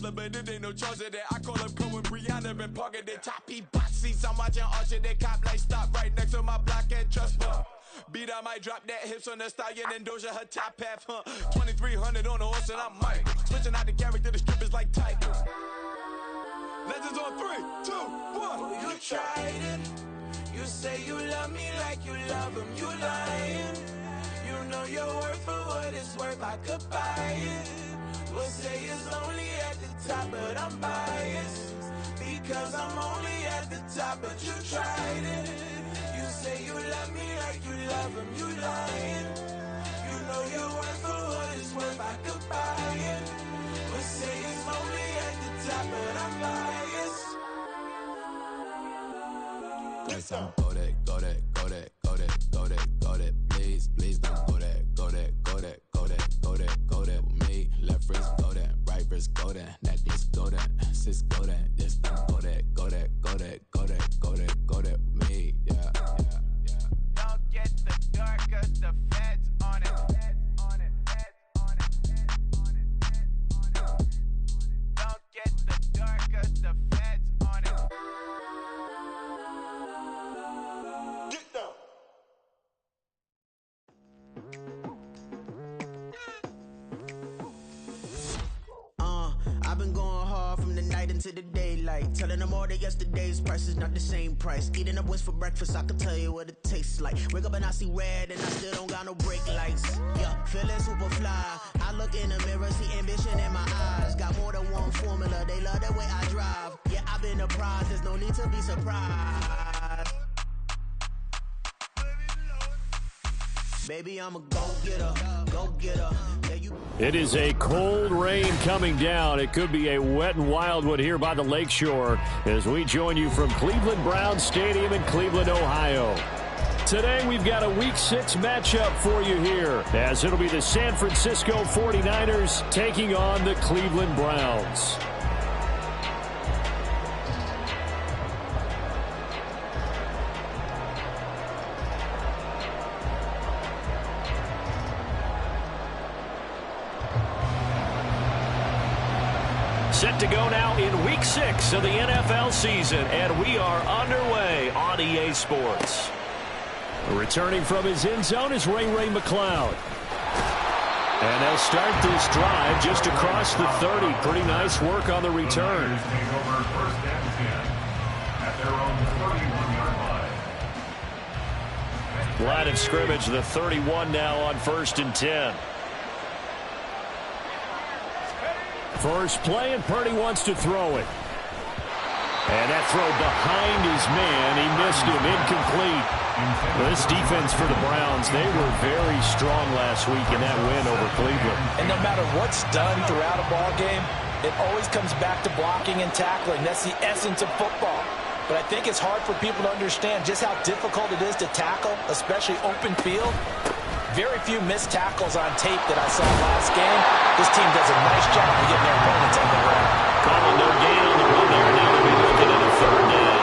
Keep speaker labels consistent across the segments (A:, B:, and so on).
A: hustler, but it ain't no charge of that. I call up Cohen, Brianna, and Parker. They choppy boxies. I'm watching Archer. They cop like stop right next to my block and trust fund. Beat, I might drop that hips on the stallion and Doja her top half, 2300 on the horse and I'm Mike. Switching out the character, the strippers like tigers. Legends on 3, 2, 1.
B: Oh, you tried it. You say you love me like you love him. You lying. You know your worth for what it's worth. I could buy it. We'll say it's only at the top, but I'm biased because I'm only at the top. But you tried it. You say you love me like you love him. You lying. You know your worth for what it's worth. I could buy it. We'll say it's only at the top, but I'm biased.
C: Yes, I'm go that, go that, go that, go that, go that, go that. Please, please don't go that, go that, go that, go that, go that, go that with me. Left wrist go that, right wrist go that, necklace go that, sis go that. Yes, don't go that, go that, go that, go that, go that, go that with me. Yeah, yeah, yeah.
B: Don't get the dark 'cause the feds on it. Don't get the dark 'cause the feds on it.
A: Get down.
D: I've been going hard from the night into the daylight, telling them all that yesterday's price is not the same price. Eating up wings for breakfast, I can tell you what it tastes like. Wake up and I see red and I still don't got no brake lights. Yeah, feeling super fly. I look in the mirror, see ambition in my eyes. Got more than one formula, they love the way I drive. Yeah, I've been a prize, there's no need to be surprised. Baby, I'm a go-getter, go-getter. Yeah, you.
E: It is a cold rain coming down. It could be a wet and wild one here by the lakeshore as we join you from Cleveland Browns Stadium in Cleveland, Ohio. Today we've got a Week 6 matchup for you here as it'll be the San Francisco 49ers taking on the Cleveland Browns. Set to go now in Week 6 of the NFL season, and we are underway on EA Sports. Returning from his end zone is Ray McCloud. And they'll start this drive just across the 30. Pretty nice work on the return. Line of scrimmage, the 31 now on 1st and 10. First play, and Purdy wants to throw it. And that throw behind his man. He missed him. Incomplete. This defense for the Browns, they were very strong last week in that win over Cleveland.
F: And no matter what's done throughout a ball game, it always comes back to blocking and tackling. That's the essence of football. But I think it's hard for people to understand just how difficult it is to tackle, especially open field. Very few missed tackles on tape that I saw last game. This team does a nice job of getting their opponents on the ground.
E: Calling no gain on the run there. Now they'll be looking at a 3rd down.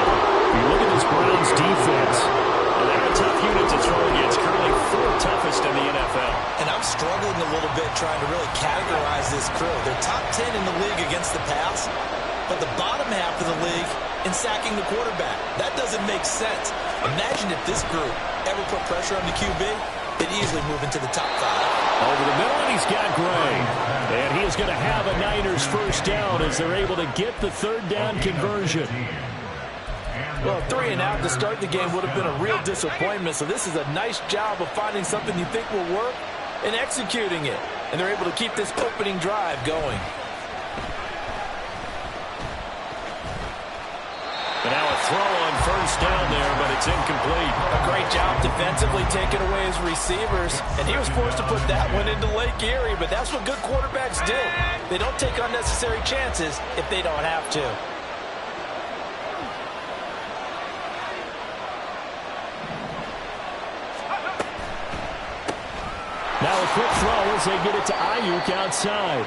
E: You look at this Browns defense, and they're a tough unit to throw against. Currently 4th toughest in the NFL.
F: And I'm struggling a little bit trying to really categorize this crew. They're top 10 in the league against the pass, but the bottom half of the league in sacking the quarterback. That doesn't make sense. Imagine if this group ever put pressure on the QB. They'd easily move into the top 5.
E: Over the middle, and he's got Gray. And he is going to have a Niners 1st down as they're able to get the 3rd down conversion.
F: Well, 3 and out to start the game would have been a real disappointment, so this is a nice job of finding something you think will work and executing it. And they're able to keep this opening drive going.
E: And now a throw on 1st down there, but it's incomplete.
F: A great job defensively taking away his receivers. And he was forced to put that one into Lake Erie, but that's what good quarterbacks do. They don't take unnecessary chances if they don't have to.
E: Now a quick throw as they get it to Ayuk outside.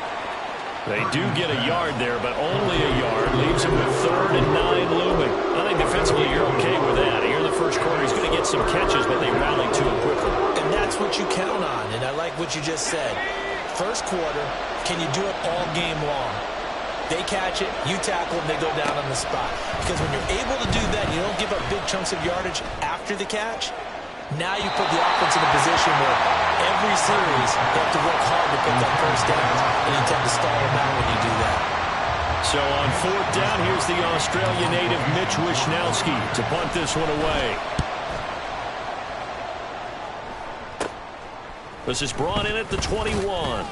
E: They do get a yard there, but only a yard. Leaves him with 3rd and 9 looming. I think defensively you're okay with that. Here in the first quarter, he's going to get some catches, but they rally to him quickly.
F: And that's what you count on, and I like what you just said. First quarter, can you do it all game long? They catch it, you tackle them, they go down on the spot. Because when you're able to do that, you don't give up big chunks of yardage after the catch. Now you put the offense in a position where every series they have to work hard to pick up first downs, and you tend to stall them out when you do that.
E: So on fourth down, here's the Australian native Mitch Wishnowski to punt this one away. This is brought in at the 21.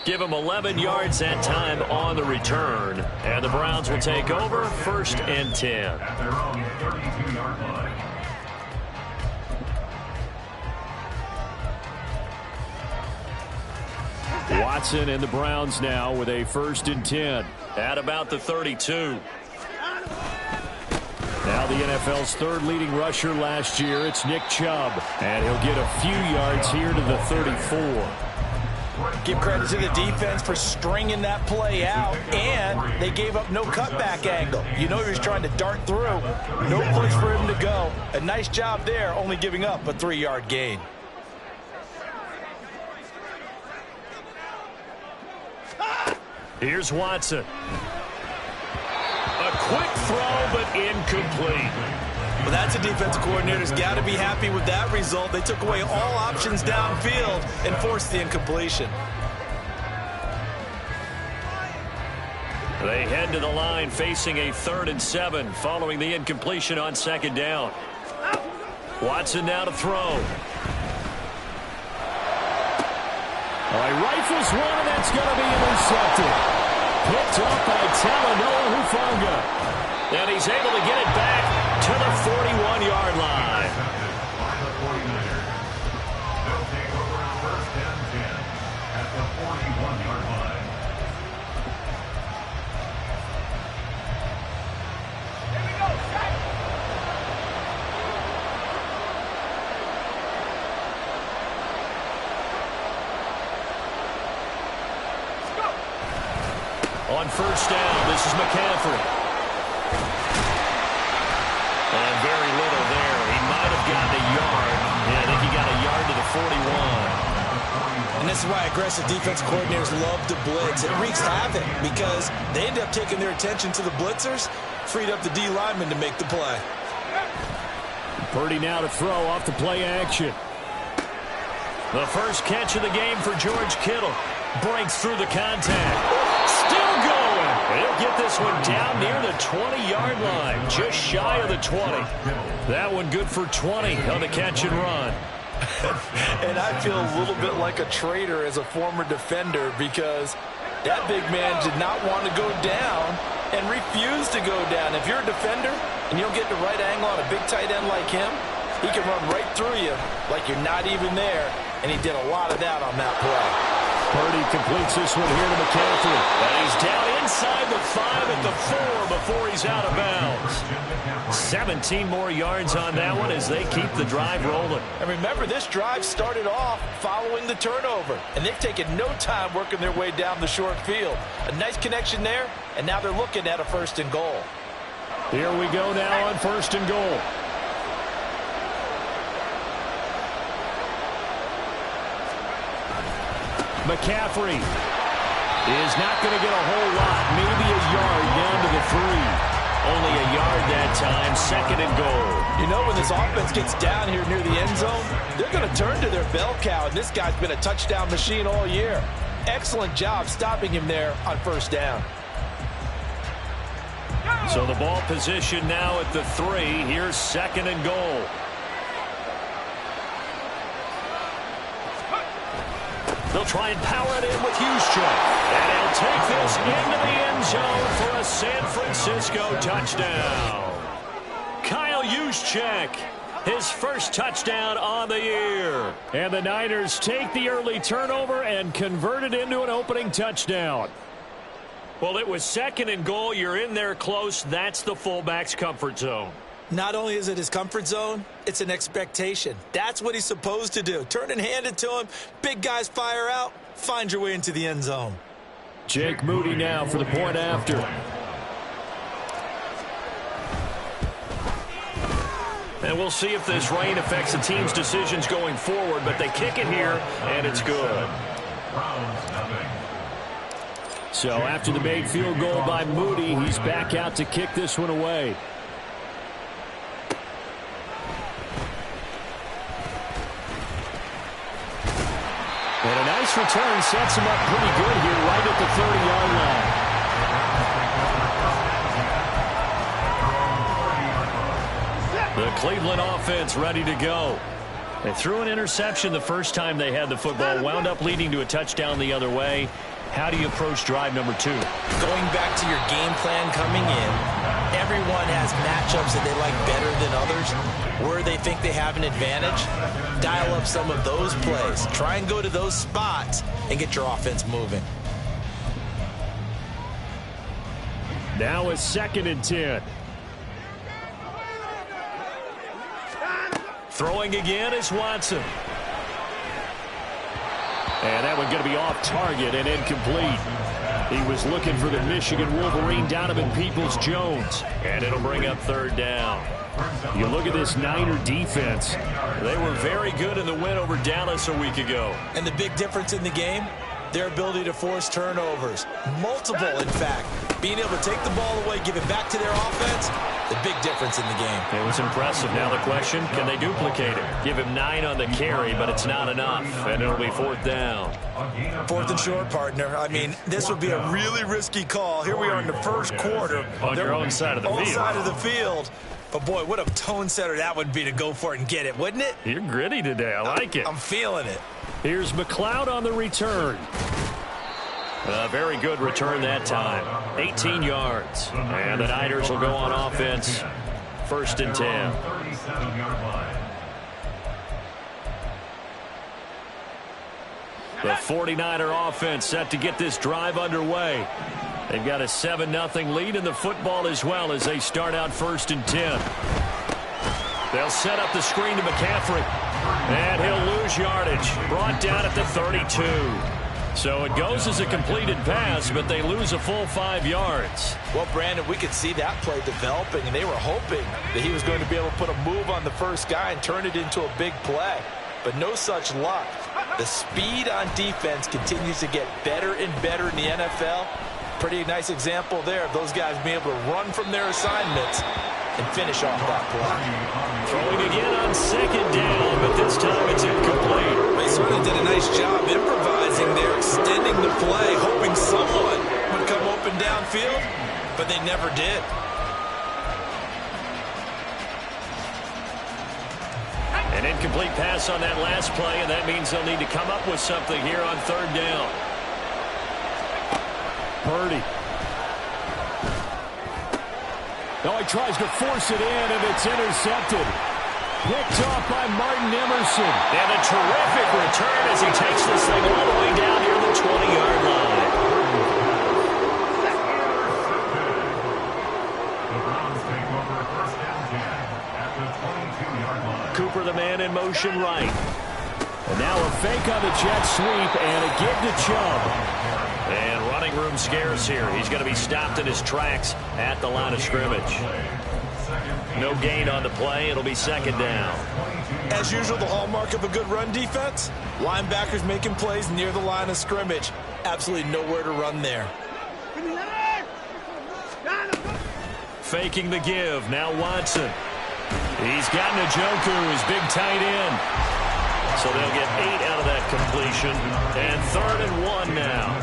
E: Give him 11 yards that time on the return. And the Browns will take over, 1st and 10.
G: At their own 32-yard line.
E: Watson and the Browns now with a 1st and 10 at about the 32. Now the NFL's 3rd leading rusher last year, it's Nick Chubb. And he'll get a few yards here to the 34.
F: Give credit to the defense for stringing that play out, and they gave up no cutback angle. You know he was trying to dart through. No place for him to go. A nice job there, only giving up a 3-yard gain.
E: Here's Watson. A quick throw, but incomplete.
F: Well, that's a defensive coordinator's got to be happy with that result. They took away all options downfield and forced the incompletion.
E: They head to the line facing a 3rd and 7 following the incompletion on 2nd down. Watson now to throw. He rifles one, and that's going to be intercepted. Picked up by Talanoa Hufanga. And he's able to get it back to the 41-yard line.
G: They'll take over 1st and 10 at the 41-yard line. Here we go,
E: On 1st down, this is McCaffrey. And very little there. He might have gotten a yard. Yeah, I think he got a yard to the 41.
F: And this is why aggressive defense coordinators love to blitz. It wreaks havoc because they end up taking their attention to the blitzers, freed up the D lineman to make the play.
E: Purdy now to throw off the play action. The first catch of the game for George Kittle. Breaks through the contact. Still going. He'll get this one down near the 20-yard line. Just shy of the 20. That one good for 20 on the catch and run.
F: And I feel a little bit like a traitor as a former defender because that big man did not want to go down and refused to go down. If you're a defender and you don't get the right angle on a big tight end like him, he can run right through you like you're not even there, and he did a lot of that on that play.
E: Purdy completes this one here to McCaffrey. And he's down inside the 5 at the 4 before he's out of bounds. 17 more yards on that one as they keep the drive rolling.
F: And remember, this drive started off following the turnover, and they've taken no time working their way down the short field. A nice connection there, and now they're looking at a 1st and goal.
E: Here we go now on 1st and goal. McCaffrey is not going to get a whole lot, maybe a yard down to the 3. Only a yard that time, 2nd and goal.
F: You know, when this offense gets down here near the end zone, they're going to turn to their bell cow, and this guy's been a touchdown machine all year. Excellent job stopping him there on 1st down.
E: So the ball position now at the 3. Here's 2nd and goal. They'll try and power it in with Juszczyk. And he'll take this into the end zone for a San Francisco touchdown. Kyle Juszczyk, his first touchdown on the year. And the Niners take the early turnover and convert it into an opening touchdown. Well, it was 2nd and goal. You're in there close. That's the fullback's comfort zone.
F: Not only is it his comfort zone, it's an expectation. That's what he's supposed to do. Turn and hand it to him. Big guys fire out. Find your way into the end zone.
E: Jake Moody now for the point after. And we'll see if this rain affects the team's decisions going forward, but they kick it here, and it's good. So after the made field goal by Moody, he's back out to kick this one away. And a nice return sets him up pretty good here right at the 30-yard line. The Cleveland offense ready to go. They threw an interception the first time they had the football, wound up leading to a touchdown the other way. How do you approach drive number 2?
F: Going back to your game plan coming in, everyone has matchups that they like better than others. Where they think they have an advantage, dial up some of those plays. Try and go to those spots and get your offense moving.
E: Now a 2nd and 10. Throwing again is Watson. And that one going to be off target and incomplete. He was looking for the Michigan Wolverine, Donovan Peoples-Jones. And it'll bring up 3rd down. You look at this Niner defense. They were very good in the win over Dallas a week ago.
F: And the big difference in the game, their ability to force turnovers. Multiple, in fact. Being able to take the ball away, give it back to their offense, the big difference in the game.
E: It was impressive. Now the question, can they duplicate it? Give him 9 on the carry, but it's not enough, and it'll be 4th down.
F: 4th and short, partner. I mean, this would be a really risky call. Here we are in the first quarter.
E: On your own side of the field.
F: Own side of the field. But, boy, what a tone setter that would be to go for it and get it, wouldn't it?
E: You're gritty today. I like it.
F: I'm feeling it.
E: Here's McLeod on the return. A very good return that time. 18 yards. And the Niners will go on offense. 1st and 10. The 49er offense set to get this drive underway. They've got a 7-0 lead in the football as well as they start out 1st and 10. They'll set up the screen to McCaffrey. And he'll lose yardage. Brought down at the 32. So it goes as a completed pass, but they lose a full 5 yards.
F: Well, Brandon, we could see that play developing, and they were hoping that he was going to be able to put a move on the first guy and turn it into a big play. But no such luck. The speed on defense continues to get better and better in the NFL. Pretty nice example there of those guys being able to run from their assignments and finish off that play.
E: Throwing again on 2nd down, but this time it's incomplete.
F: They certainly did a nice job improvising there, extending the play, hoping someone would come open downfield, but they never did.
E: An incomplete pass on that last play, and that means they'll need to come up with something here on 3rd down. Purdy. Now he tries to force it in, and it's intercepted. Picked off by Martin Emerson. And a terrific return as he takes this thing all the way down near the 20-yard line.
G: The Browns take over 1st and 10 at the 22-yard line.
E: Cooper, the man in motion right. And now a fake on the jet sweep and a give to Chubb. And running room scarce here. He's going to be stopped in his tracks at the line of scrimmage. No gain on the play. It'll be 2nd down.
F: As usual, the hallmark of a good run defense, linebackers making plays near the line of scrimmage. Absolutely nowhere to run there.
E: Faking the give. Now Watson. He's got Njoku, his big tight end. So they'll get 8 out of that completion. And 3rd and 1 now.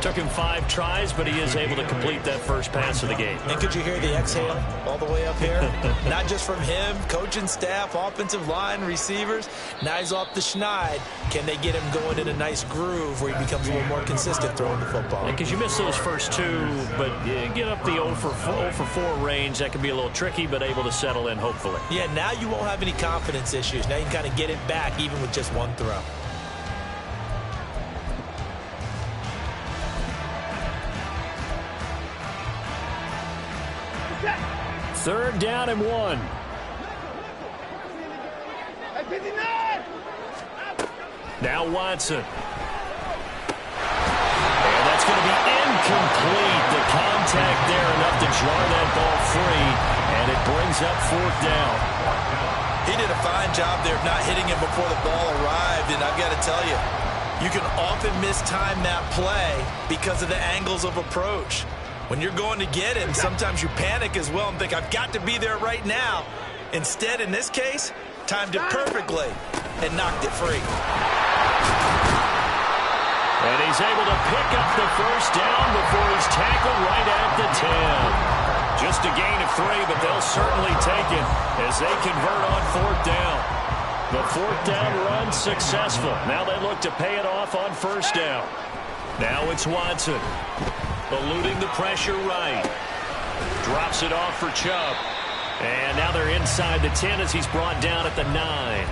E: Took him 5 tries, but he is able to complete that first pass of the game.
F: And could you hear the exhale all the way up here? Not just from him, coaching staff, offensive line, receivers. Now he's off the schneid. Can they get him going in a nice groove where he becomes a little more consistent throwing the football?
E: Because you miss those first 2, but you get up the 0 for 4 range. That can be a little tricky, but able to settle in, hopefully.
F: Yeah, now you won't have any confidence issues. Now you can kind of get it back even with just 1 throw.
E: Third down and 1. Now Watson. And that's going to be incomplete. The contact there enough to jar that ball free, and it brings up 4th down.
F: He did a fine job there of not hitting him before the ball arrived, and I've got to tell you, You can often mistime that play because of the angles of approach. When you're going to get him, sometimes you panic as well and think, I've got to be there right now. Instead, in this case, timed it perfectly and knocked it free.
E: And he's able to pick up the first down before he's tackled right at the 10. Just a gain of 3, but they'll certainly take it as they convert on 4th down. The 4th down run successful. Now they look to pay it off on 1st down. Now it's Watson. Eluding the pressure right. Drops it off for Chubb. And now they're inside the 10 as he's brought down at the 9.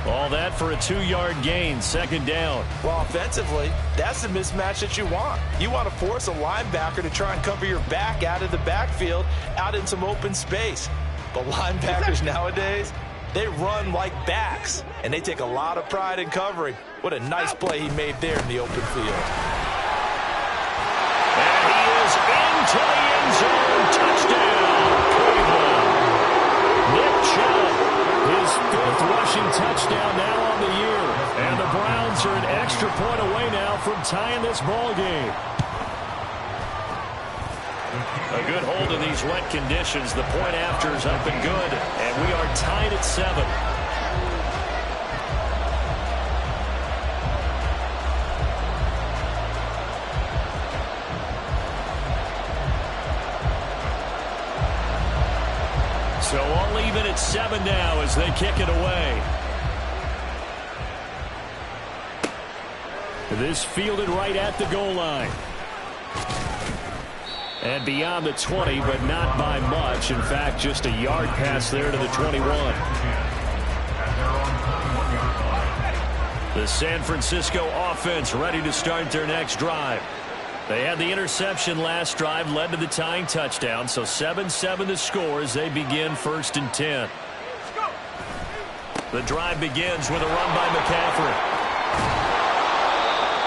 E: All that for a 2-yard gain, 2nd down.
F: Well, offensively, that's the mismatch that you want. You want to force a linebacker to try and cover your back out of the backfield, out in some open space. But linebackers nowadays, they run like backs, and they take a lot of pride in covering. What a nice play he made there in the open field.
E: And he is into the end zone. Touchdown, Cleveland. Nick Chubb, his 5th rushing touchdown now on the year. And the Browns are an extra point away now from tying this ball game. A good hold in these wet conditions. The point after is up and good. And we are tied at 7. So all even at 7 now as they kick it away. This fielded right at the goal line. And beyond the 20, but not by much. In fact, just a yard pass there to the 21. The San Francisco offense ready to start their next drive. They had the interception last drive, led to the tying touchdown. So 7-7 the score as they begin 1st and 10. The drive begins with a run by McCaffrey.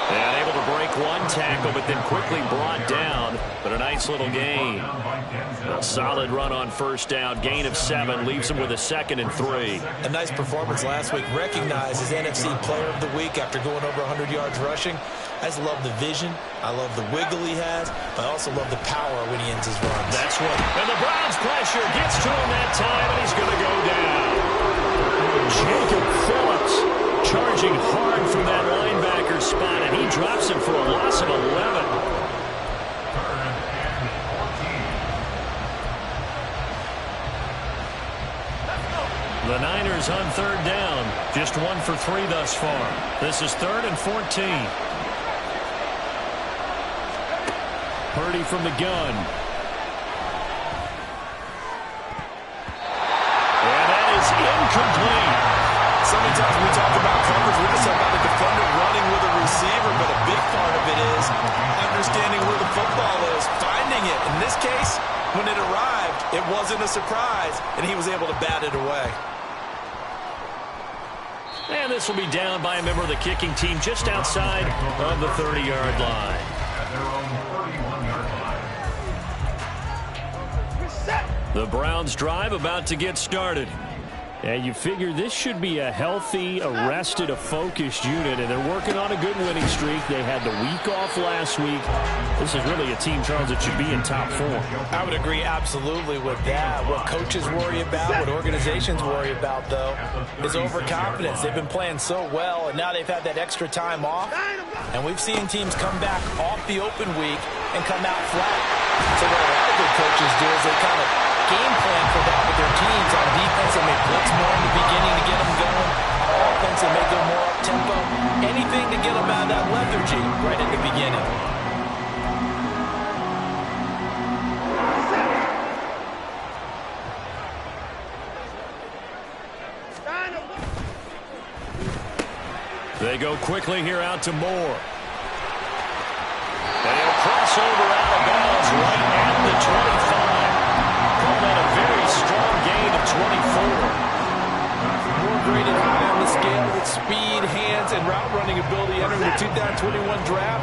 E: And able to break one tackle, but then quickly brought down. But a nice little gain. A solid run on 1st down. Gain of 7 leaves him with a 2nd and 3.
F: A nice performance last week. Recognized as NFC Player of the Week after going over 100 yards rushing. I just love the vision. I love the wiggle he has. But I also love the power when he ends his runs.
E: That's right. And the Browns pressure gets to him that time, and he's going to go down. Jacob Phillips charging hard from that linebacker spot, and he drops him for a loss of 11. The Niners on 3rd down. Just 1 for 3 thus far. This is 3rd and 14. Purdy from the gun. And that is incomplete.
F: So many times when we talk about coverage, we just talk about the defender running with a receiver, but a big part of it is understanding where the football is, finding it. In this case, when it arrived, it wasn't a surprise, and he was able to bat it away.
E: And this will be down by a member of the kicking team just outside of the 30-yard line. The Browns drive about to get started. And you figure this should be a healthy, arrested, a focused unit, and they're working on a good winning streak. They had the week off last week. This is really a team, Charles, that should be in top form.
F: I would agree absolutely with that. What coaches worry about, what organizations worry about, though, is overconfidence. They've been playing so well, and now they've had that extra time off, and we've seen teams come back off the open week and come out flat. So what a lot of good coaches do is they kind of game plan for that with their teams. On defense, they may blitz more in the beginning to get them going. Offense, they may go more up-tempo. Anything to get them out of that lethargy right at the beginning.
E: They go quickly here out to Moore. And he'll cross over out of bounds right at the 25. Call that a very strong gain of 24.
F: Moore graded high on the scale with speed, hands, and route running ability entering the 2021 draft,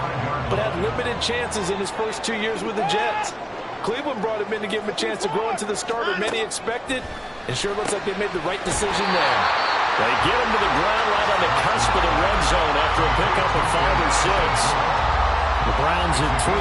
F: but had limited chances in his first 2 years with the Jets. Cleveland brought him in to give him a chance to grow into the starter many expected, and sure looks like they made the right decision there.
E: They get him to the ground right on the cusp of the red zone after a pickup of 5 or 6. The Browns at 3-1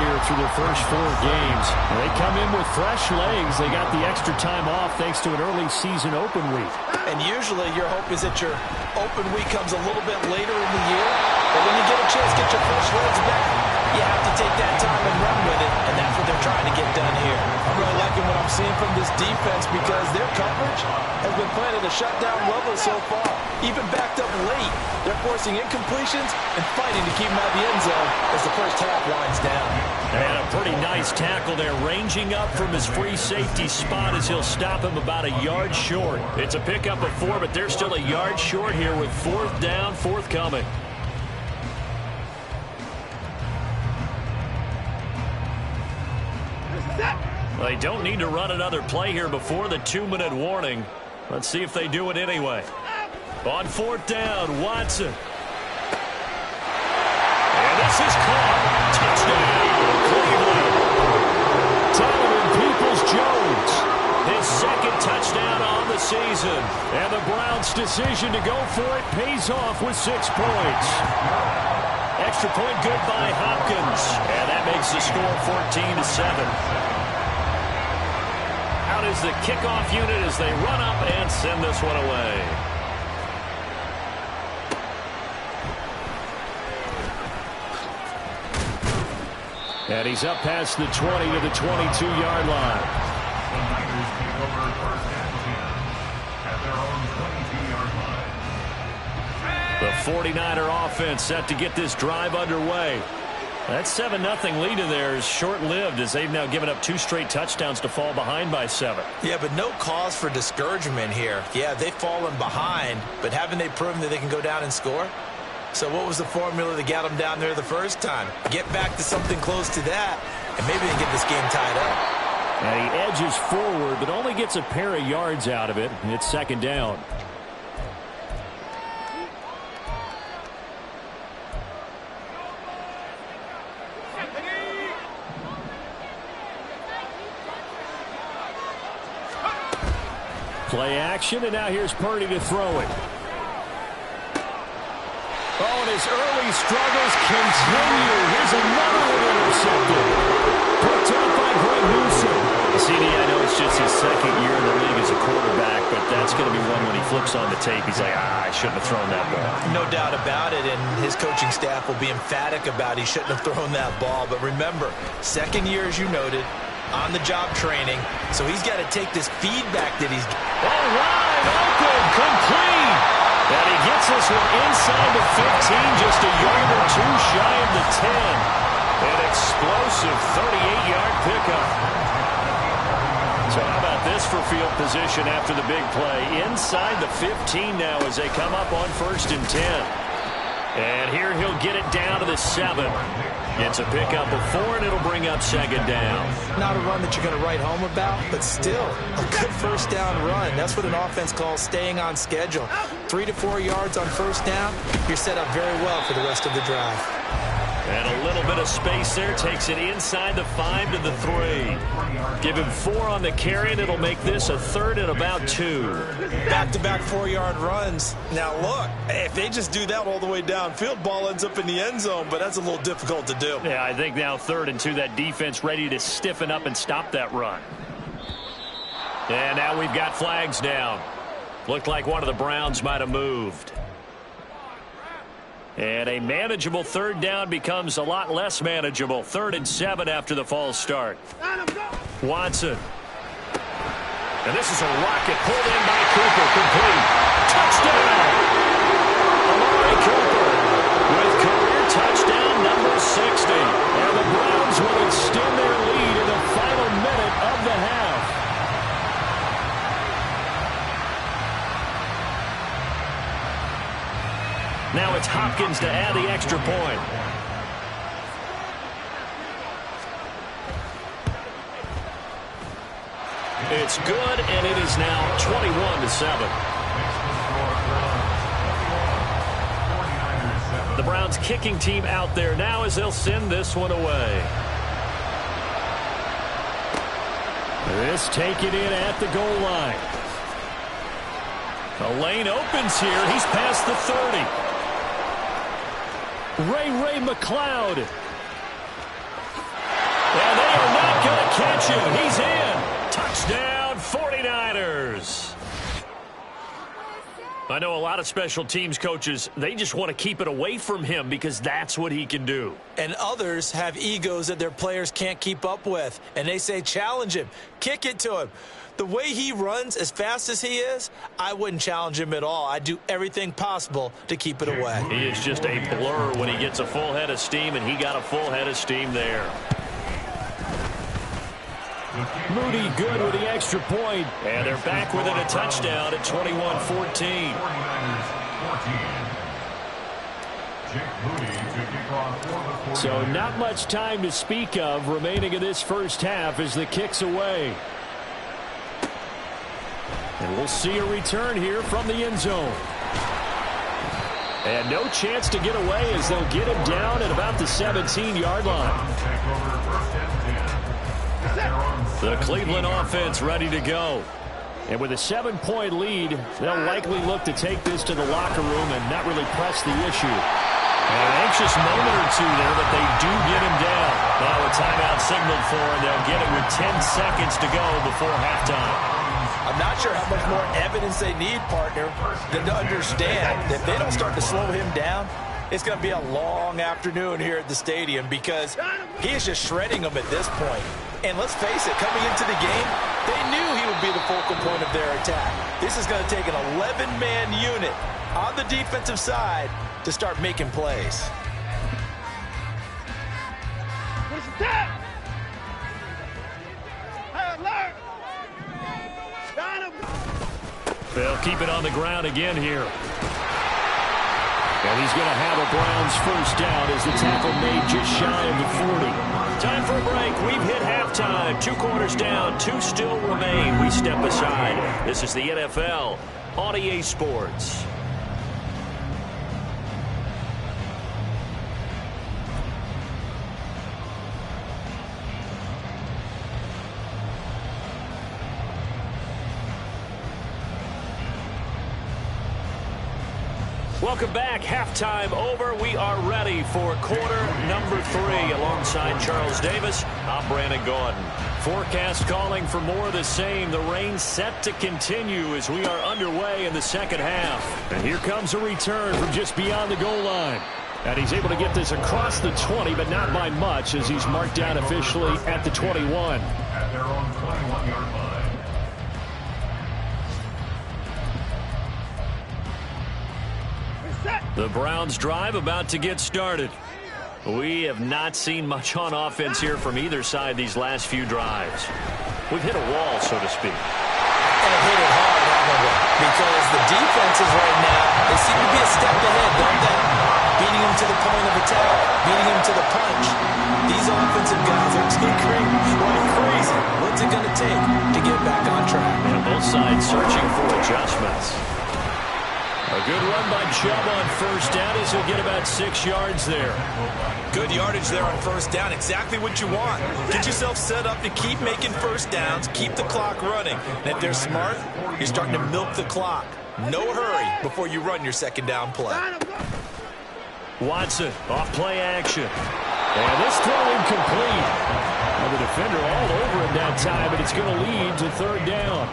E: here through their first 4 games. They come in with fresh legs. They got the extra time off thanks to an early season open week.
F: And usually your hope is that your open week comes a little bit later in the year. But when you get a chance to get your fresh legs back, you have to take that time and run with it. And that's what they're trying to get done here.
H: I'm really liking what I'm seeing from this defense because their coverage has been playing at a shutdown level so far. Even backed up late, they're forcing incompletions and fighting to keep them out of the end zone as the first half winds down.
E: And a pretty nice tackle there, ranging up from his free safety spot as he'll stop him about a yard short. It's a pickup of 4, but they're still a yard short here with 4th down forthcoming. They don't need to run another play here before the 2-minute warning. Let's see if they do it anyway. On 4th down, Watson. And this is caught. Touchdown, Cleveland. Solomon Peoples-Jones. His 2nd touchdown on the season. And the Browns' decision to go for it pays off with 6 points. Extra point good by Hopkins. And that makes the score 14-7. Out is the kickoff unit as they run up and send this one away. And he's up past the 20 to the 22-yard line. The 49er offense set to get this drive underway. That 7-0 lead in there is short-lived as they've now given up 2 straight touchdowns to fall behind by 7.
F: Yeah, but no cause for discouragement here. Yeah, they've fallen behind, but haven't they proven that they can go down and score? So what was the formula that got them down there the first time? Get back to something close to that, and maybe they can get this game tied up.
E: And he edges forward, but only gets a pair of yards out of it. It's 2nd down. Play action, and now here's Purdy to throw it. Oh, and his early struggles continue. Here's another one intercepted. Picked up by Greg Newsom. CD, I know it's just his 2nd year in the league as a quarterback, but that's going to be one when he flips on the tape. He's like, I shouldn't have thrown that ball.
F: No doubt about it, and his coaching staff will be emphatic about he shouldn't have thrown that ball. But remember, 2nd year, as you noted, on-the-job training, so he's got to take this feedback that he's...
E: Oh, wide open, complete. And he gets this one inside the 15, just a yard or 2 shy of the 10. An explosive 38-yard pickup. So how about this for field position after the big play? Inside the 15 now as they come up on 1st and 10. And here he'll get it down to the 7. It's a pickup of 4, and it'll bring up 2nd down.
F: Not a run that you're going to write home about, but still a good 1st down run. That's what an offense calls staying on schedule. 3 to 4 yards on 1st down, you're set up very well for the rest of the drive.
E: And a little bit of space there takes it inside the 5 to the 3. Give him 4 on the carry, and it'll make this a 3rd and about 2.
H: Back-to-back 4-yard runs. Now, look, if they just do that all the way downfield, ball ends up in the end zone, but that's a little difficult to do.
E: Yeah, I think now 3rd and 2, that defense ready to stiffen up and stop that run. And now we've got flags down. Looked like one of the Browns might have moved. And a manageable 3rd down becomes a lot less manageable. 3rd and 7 after the false start. Watson. And this is a rocket pulled in by Cooper. Complete. Touchdown! Amari Cooper with career touchdown number 60. And the Browns will extend their lead in the final minute of the half. Now it's Hopkins to add the extra point. It's good, and it is now 21-7. The Browns kicking team out there now as they'll send this one away. This taken in at the goal line. A lane opens here. He's past the 30. Ray McLeod. And they are not going to catch him. He's in. Touchdown, 49ers. I know a lot of special teams coaches, they just want to keep it away from him because that's what he can do.
F: And others have egos that their players can't keep up with. And they say, challenge him, kick it to him. The way he runs as fast as he is, I wouldn't challenge him at all. I'd do everything possible to keep it away.
E: He is just a blur when he gets a full head of steam, and he got a full head of steam there. Moody good with the extra point, and they're back within a touchdown at 21-14. So not much time to speak of remaining in this first half as the kick's away. And we'll see a return here from the end zone. And no chance to get away as they'll get him down at about the 17-yard line. The Cleveland offense ready to go. And with a 7-point lead, they'll likely look to take this to the locker room and not really press the issue. An anxious moment or two there, but they do get him down. Now a timeout signaled for, and they'll get it with 10 seconds to go before halftime.
F: I'm not sure how much more evidence they need, partner, than to understand that if they don't start to slow him down, it's going to be a long afternoon here at the stadium because he is just shredding them at this point. And let's face it, coming into the game, they knew he would be the focal point of their attack. This is going to take an 11-man unit on the defensive side to start making plays.
E: They'll keep it on the ground again here. And he's going to have a Browns first down as the tackle made just shy of the 40. Time for a break. We've hit halftime. 2 quarters down. 2 still remain. We step aside. This is the NFL on EA Sports. Welcome back. Halftime over. We are ready for quarter number 3. Alongside Charles Davis, I'm Brandon Gordon. Forecast calling for more of the same. The rain set to continue as we are underway in the second half. And here comes a return from just beyond the goal line. And he's able to get this across the 20, but not by much as he's marked down officially at the 21.
G: At their own 21-yard line.
E: The Browns drive about to get started. We have not seen much on offense here from either side these last few drives. We've hit a wall, so to speak.
F: And hit it hard, haven't we? Because the defenses right now, they seem to be a step ahead, don't they? Beating them to the point of attack, beating them to the punch. These offensive guys are tinkering like crazy. What's it going to take to get back on track?
E: And both sides searching for adjustments. A good run by Chubb on first down as he'll get about 6 yards there.
F: Good yardage there on first down. Exactly what you want. Get yourself set up to keep making first downs, keep the clock running. And if they're smart, you're starting to milk the clock. No hurry before you run your second down play.
E: Watson off play action. And this throw incomplete. And the defender all over him that time, but it's going to lead to third down.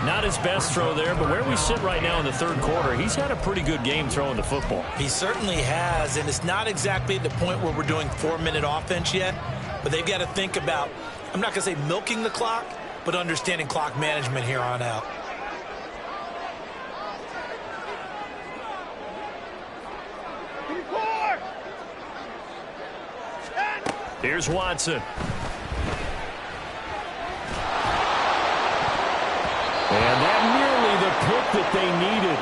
E: Not his best throw there, but where we sit right now in the third quarter, he's had a pretty good game throwing the football.
F: He certainly has, and it's not exactly at the point where we're doing 4-minute offense yet, but they've got to think about, I'm not going to say milking the clock, but understanding clock management here on out.
E: Here's Watson. And that nearly the pick that they needed.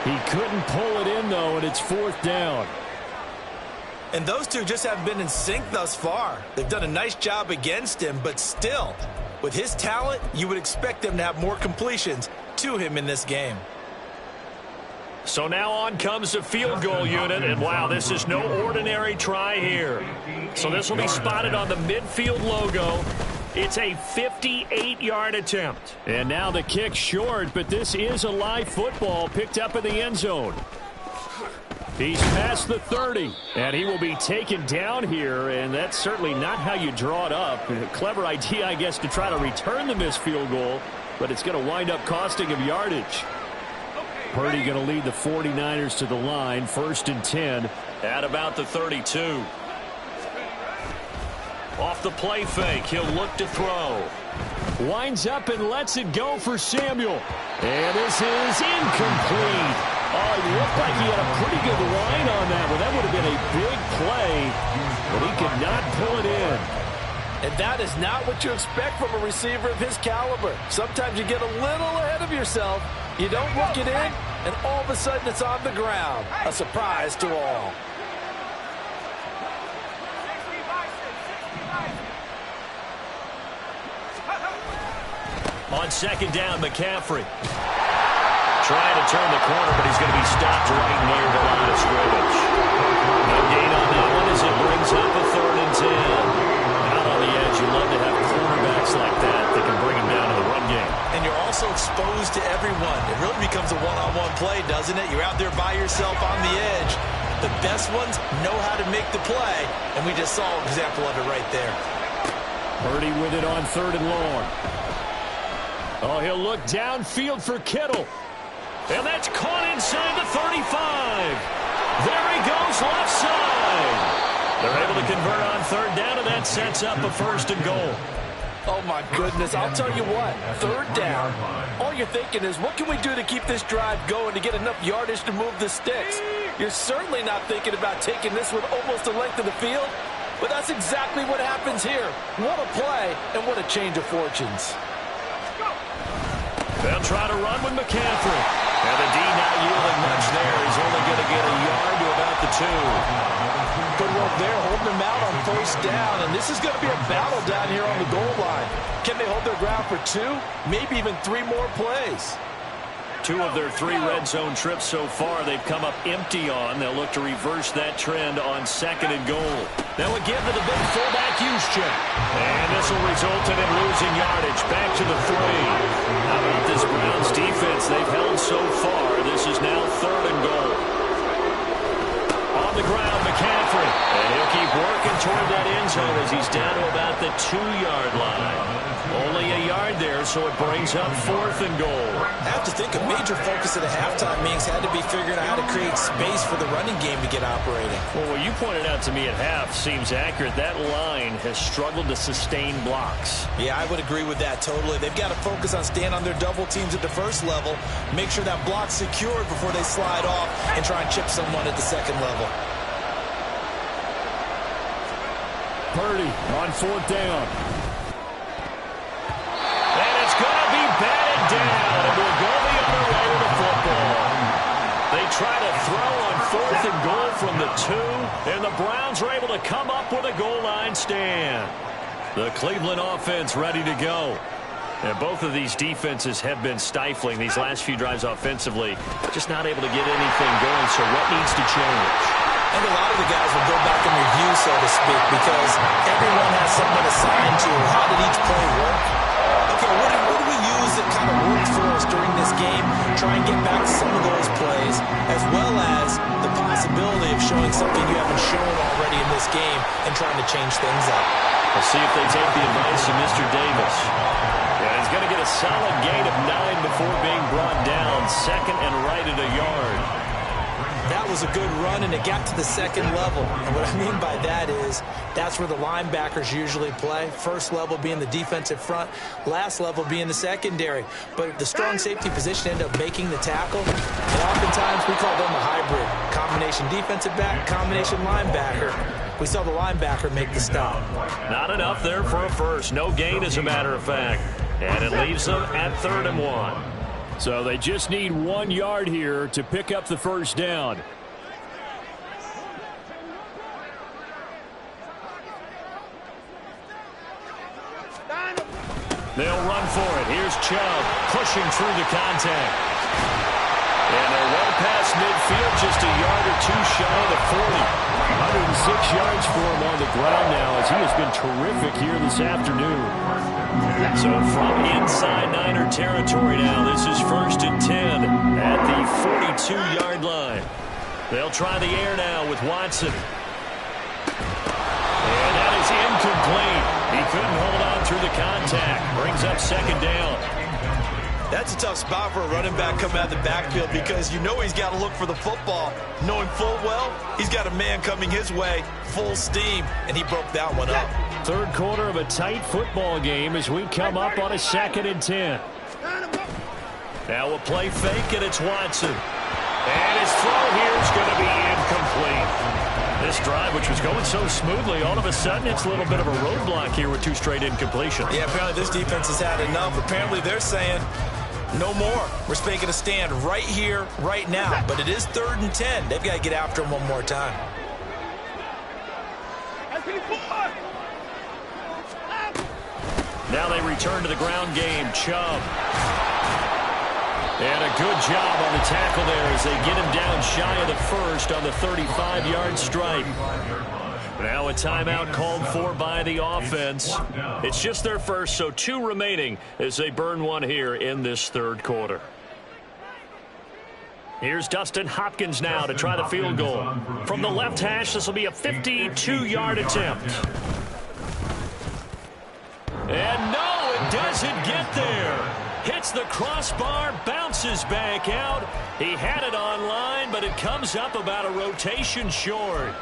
E: He couldn't pull it in, though, and it's fourth down.
F: And those two just haven't been in sync thus far. They've done a nice job against him, but still, with his talent, you would expect them to have more completions to him in this game.
E: So now on comes the field goal unit, and wow, this is no ordinary try here. So this will be spotted on the midfield logo. It's a 58-yard attempt. And now the kick short, but this is a live football picked up in the end zone. He's past the 30, and he will be taken down here, and that's certainly not how you draw it up. A clever idea, I guess, to try to return the missed field goal, but it's going to wind up costing him yardage. Purdy going to lead the 49ers to the line, 1st and 10 at about the 32. Off the play fake, he'll look to throw. Winds up and lets it go for Samuel. And this is incomplete. Oh, it looked like he had a pretty good line on that one. That would have been a big play, but he could not pull it in.
H: And that is not what you expect from a receiver of his caliber. Sometimes you get a little ahead of yourself. You don't look it in, and all of a sudden it's on the ground. A surprise to all.
E: On 2nd down, McCaffrey. Trying to turn the corner, but he's going to be stopped right near the line of scrimmage. No gain on that one as it brings up a 3rd and 10. Out on the edge, you love to have cornerbacks like that can bring him down to the run game.
F: And you're also exposed to everyone. It really becomes a one-on-one play, doesn't it? You're out there by yourself on the edge. The best ones know how to make the play, and we just saw an example of it right there.
E: Purdy with it on 3rd and long. Oh, he'll look downfield for Kittle. And that's caught inside the 35. There he goes, left side. They're able to convert on 3rd down, and that sets up a 1st and goal.
H: Oh, my goodness. I'll tell you what. 3rd down, all you're thinking is, what can we do to keep this drive going to get enough yardage to move the sticks? You're certainly not thinking about taking this with almost the length of the field, but that's exactly what happens here. What a play, and what a change of fortunes.
E: They'll try to run with McCaffrey. And the D not yielding much there. He's only going to get a yard to about the 2.
H: Good work there, holding them out on 1st down. And this is going to be a battle down here on the goal line. Can they hold their ground for 2? Maybe even 3 more plays.
E: 2 of their 3 red zone trips so far they've come up empty on. They'll look to reverse that trend on 2nd and goal. They'll again to the big fullback use check. And this will result in him losing yardage back to the 3. How about this Browns defense they've held so far? This is now 3rd and goal. On the ground, McCaffrey. And he'll keep working toward that end zone as he's down to about the 2-yard line. Only a yard there, so it brings up 4th and goal.
F: I have to think a major focus at the halftime meetings had to be figuring out how to create space for the running game to get operating.
E: Well, what you pointed out to me at half seems accurate. That line has struggled to sustain blocks.
F: Yeah, I would agree with that totally. They've got to focus on staying on their double teams at the 1st level, make sure that block's secured before they slide off and try and chip someone at the 2nd level.
E: Purdy on 4th down. And it's going to be batted down. It will go the other way with the football. They try to throw on 4th and goal from the 2, and the Browns are able to come up with a goal line stand. The Cleveland offense ready to go. And both of these defenses have been stifling these last few drives offensively. Just not able to get anything going, so what needs to change?
F: And a lot of the guys will go back and review, so to speak, because everyone has someone assigned to how did each play work. Okay, what do we use that kind of worked for us during this game? Try and get back some of those plays, as well as the possibility of showing something you haven't shown already in this game and trying to change things up.
E: We'll see if they take the advice of Mr. Davis. And he's going to get a solid gain of 9 before being brought down. 2nd and right at a yard.
F: That was a good run, and it got to the 2nd level. And what I mean by that is that's where the linebackers usually play. 1st level being the defensive front, last level being the secondary. But the strong safety position ended up making the tackle. And oftentimes we call them a hybrid. Combination defensive back, combination linebacker. We saw the linebacker make the stop.
E: Not enough there for a first. No gain, as a matter of fact. And it leaves them at 3rd and 1. So they just need 1 yard here to pick up the 1st down. They'll run for it. Here's Chubb pushing through the contact. And they're well past midfield, just a yard or two shy of the 40. 106 yards for him on the ground now as he has been terrific here this afternoon. So from inside Niner territory now, this is 1st and 10 at the 42-yard line. They'll try the air now with Watson. And that is incomplete. He couldn't hold on through the contact. Brings up 2nd down.
H: That's a tough spot for a running back coming out of the backfield because you know he's got to look for the football, knowing full well he's got a man coming his way, full steam, and he broke that one up.
E: 3rd quarter of a tight football game as we come up on a 2nd and 10. Now a play fake, and it's Watson. And his throw here is going to be incomplete. This drive, which was going so smoothly, all of a sudden it's a little bit of a roadblock here with 2 straight incompletions.
H: Yeah, apparently this defense has had enough. Apparently they're saying, no more. We're making a stand right here, right now. But it is 3rd and 10. They've got to get after him one more time.
E: Now they return to the ground game. Chubb. And a good job on the tackle there as they get him down shy of the 1st on the 35-yard strike. Now a timeout called for by the offense. It's just their first, so 2 remaining as they burn one here in this 3rd quarter. Here's Dustin Hopkins now to try the field goal. From the left hash, this will be a 52-yard attempt. And no, it doesn't get there. Hits the crossbar, bounces back out. He had it on line, but it comes up about a rotation short.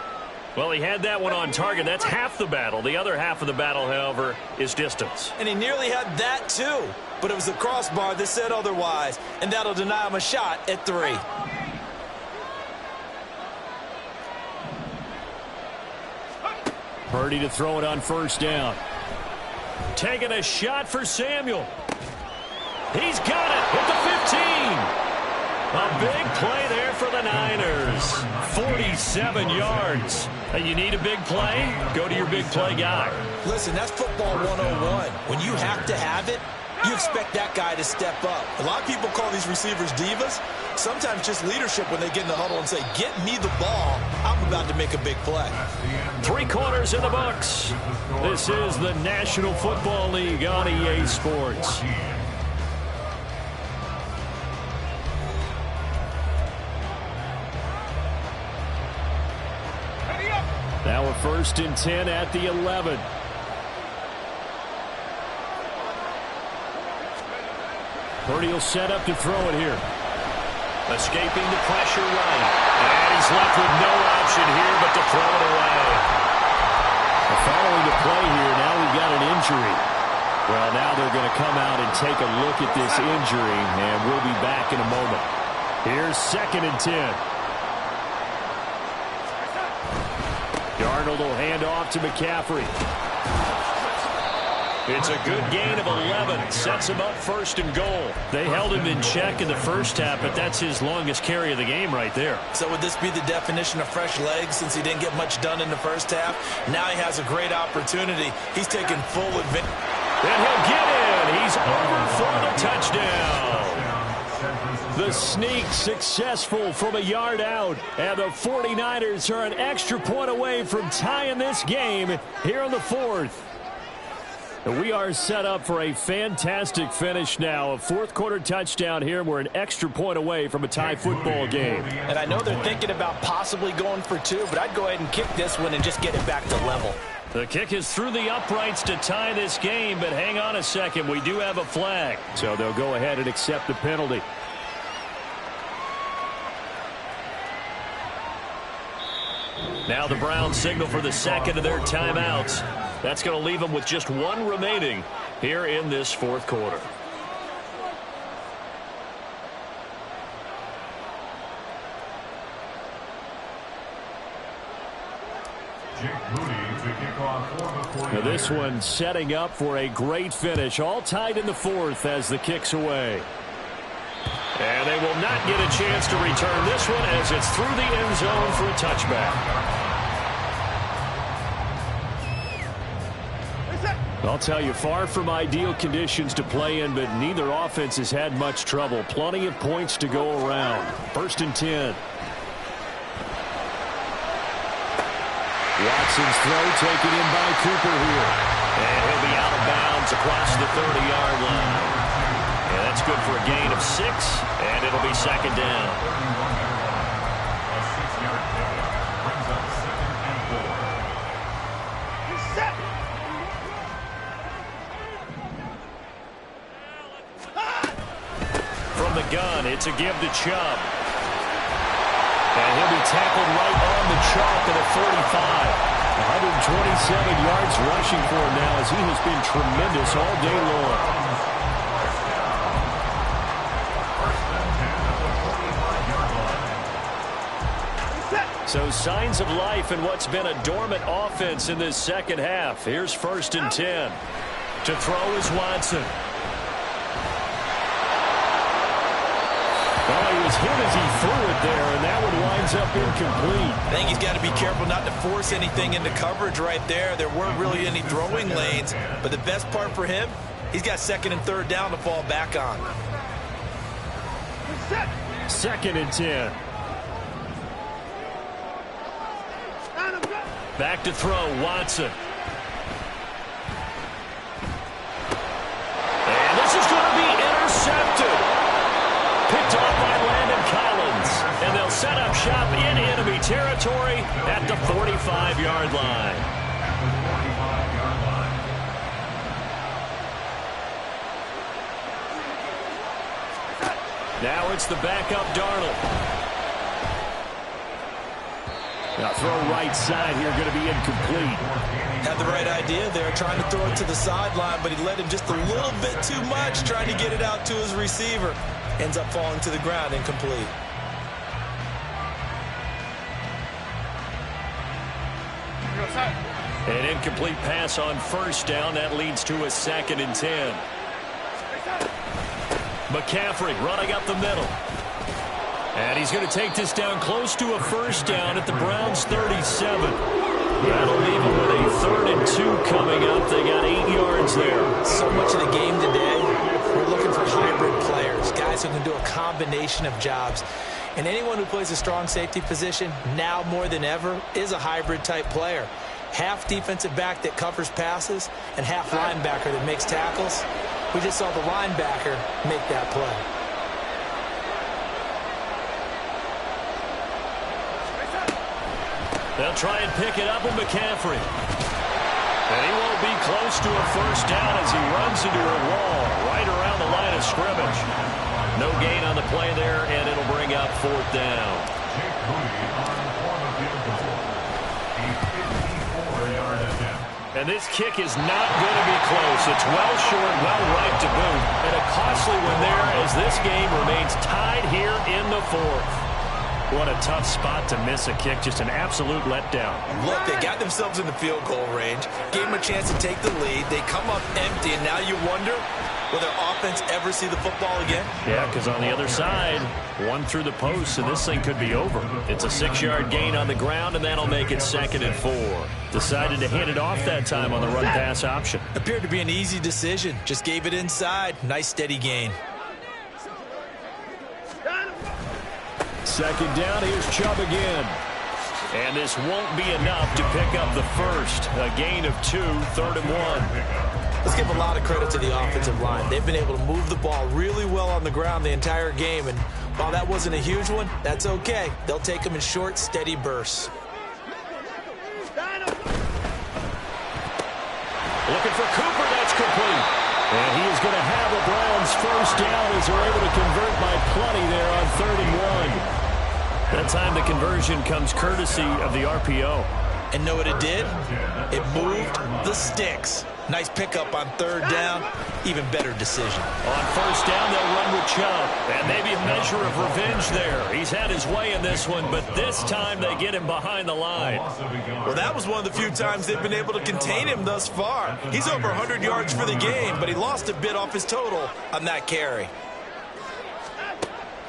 E: Well, he had that one on target. That's half the battle. The other half of the battle, however, is distance.
H: And he nearly had that, too. But it was the crossbar that said otherwise, and that'll deny him a shot at 3.
E: Purdy to throw it on 1st down. Taking a shot for Samuel. He's got it at the 15. A big play there for the Niners. 47 yards. You need a big play? Go to your big play guy.
H: Listen, that's football 101. When you have to have it, you expect that guy to step up. A lot of people call these receivers divas. Sometimes just leadership when they get in the huddle and say, get me the ball. I'm about to make a big play.
E: 3 quarters in the books. This is the National Football League on EA Sports. Now a 1st and 10 at the 11. Purdy will set up to throw it here. Escaping the pressure right. And he's left with no option here but to throw it away. Following the play here, now we've got an injury. Well, now they're going to come out and take a look at this injury, and we'll be back in a moment. Here's 2nd and 10. Darnold will hand off to McCaffrey. It's a good gain of 11. Sets him up 1st and goal. They held him in check in the 1st half, but that's his longest carry of the game right there.
H: So would this be the definition of fresh legs since he didn't get much done in the 1st half? Now he has a great opportunity. He's taking full advantage.
E: And he'll get in. He's over for the touchdown. The sneak successful from a yard out. And the 49ers are an extra point away from tying this game here in the 4th. We are set up for a fantastic finish now. A 4th quarter touchdown here. We're an extra point away from a tie football game.
F: And I know they're thinking about possibly going for 2, but I'd go ahead and kick this one and just get it back to level.
E: The kick is through the uprights to tie this game, but hang on a second. We do have a flag. So they'll go ahead and accept the penalty. Now the Browns signal for the 2nd of their timeouts. That's going to leave them with just 1 remaining here in this 4th quarter. Now this one setting up for a great finish. All tied in the 4th as the kick's away. And they will not get a chance to return this one as it's through the end zone for a touchback. I'll tell you, far from ideal conditions to play in, but neither offense has had much trouble. Plenty of points to go around. 1st and 10. Watson's throw taken in by Cooper here. And he'll be out of bounds across the 30-yard line. And that's good for a gain of 6, and it'll be 2nd down.
G: A 6-yard pickup brings up 2nd and 4.
E: From the gun, it's a give to Chubb. And he'll be tackled right on the chalk at a 45. 127 yards rushing for him now as he has been tremendous all day long. So signs of life in what's been a dormant offense in this second half. Here's 1st and 10. To throw is Watson. Well, he was hit as he threw it there, and that one winds up incomplete.
F: I think he's got to be careful not to force anything into coverage right there. There weren't really any throwing lanes, but the best part for him, he's got 2nd and 3rd down to fall back on.
E: 2nd and 10. Back to throw, Watson. And this is going to be intercepted. Picked off by Landon Collins. And they'll set up shop in enemy territory at the 45-yard line. Now it's the backup Darnold. Now throw right side here, going to be incomplete.
F: Had the right idea there, trying to throw it to the sideline, but he let him just a little bit too much, trying to get it out to his receiver. Ends up falling to the ground, incomplete.
E: An incomplete pass on 1st down. That leads to a 2nd and 10. McCaffrey running up the middle. And he's going to take this down close to a 1st down at the Browns' 37. That'll leave him with a 3rd and 2 coming up. They got 8 yards there.
F: So much of the game today, we're looking for hybrid players, guys who can do a combination of jobs. And anyone who plays a strong safety position, now more than ever, is a hybrid-type player. Half defensive back that covers passes and half linebacker that makes tackles. We just saw the linebacker make that play.
E: They'll try and pick it up with McCaffrey. And he won't be close to a 1st down as he runs into a wall right around the line of scrimmage. No gain on the play there, and it'll bring up 4th down. And this kick is not going to be close. It's well short, well right to boot. And a costly one there as this game remains tied here in the 4th. What a tough spot to miss a kick. Just an absolute letdown.
F: Look, they got themselves in the field goal range. Gave them a chance to take the lead. They come up empty, and now you wonder, will their offense ever see the football again?
E: Yeah, because on the other side, one through the post, and this thing could be over. It's a 6-yard gain on the ground, and that'll make it 2nd and 4. Decided to hand it off that time on the run-pass option.
F: Appeared to be an easy decision. Just gave it inside. Nice, steady gain.
E: 2nd down, here's Chubb again. And this won't be enough to pick up the 1st. A gain of 2, 3rd and 1.
F: Let's give a lot of credit to the offensive line. They've been able to move the ball really well on the ground the entire game. And while that wasn't a huge one, that's okay. They'll take them in short, steady bursts.
E: Looking for Cooper, that's complete. And he is going to have a Browns 1st down as they're able to convert by plenty there on 3rd and 1. That time the conversion comes courtesy of the RPO.
F: And know what it did? It moved the sticks. Nice pickup on 3rd down. Even better decision.
E: On 1st down, they'll run with Chubb. And maybe a measure of revenge there. He's had his way in this one, but this time they get him behind the line.
F: Well, that was one of the few times they've been able to contain him thus far. He's over 100 yards for the game, but he lost a bit off his total on that carry.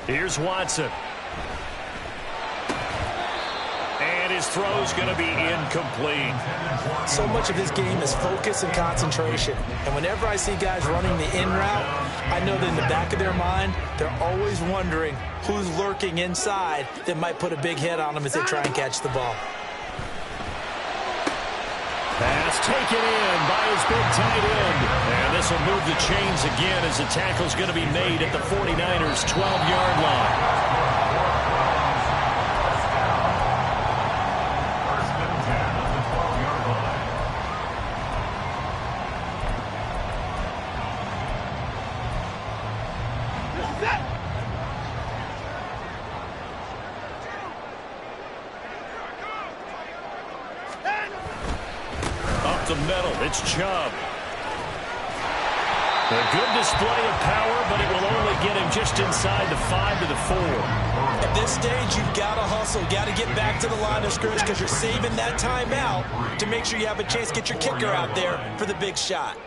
E: Here's Watson. And his throw's going to be incomplete.
F: So much of his game is focus and concentration. And whenever I see guys running the in route, I know that in the back of their mind, they're always wondering who's lurking inside that might put a big hit on them as they try and catch the ball.
E: Pass taken in by his big tight end. And this will move the chains again as the tackle's going to be made at the 49ers' 12-yard line. The middle, it's Chubb. A good display of power, but it will only get him just inside the 5 to the 4.
F: At this stage, you've got to hustle. Got to get back to the line of scrimmage because you're saving that timeout to make sure you have a chance to get your kicker out there for the big shot.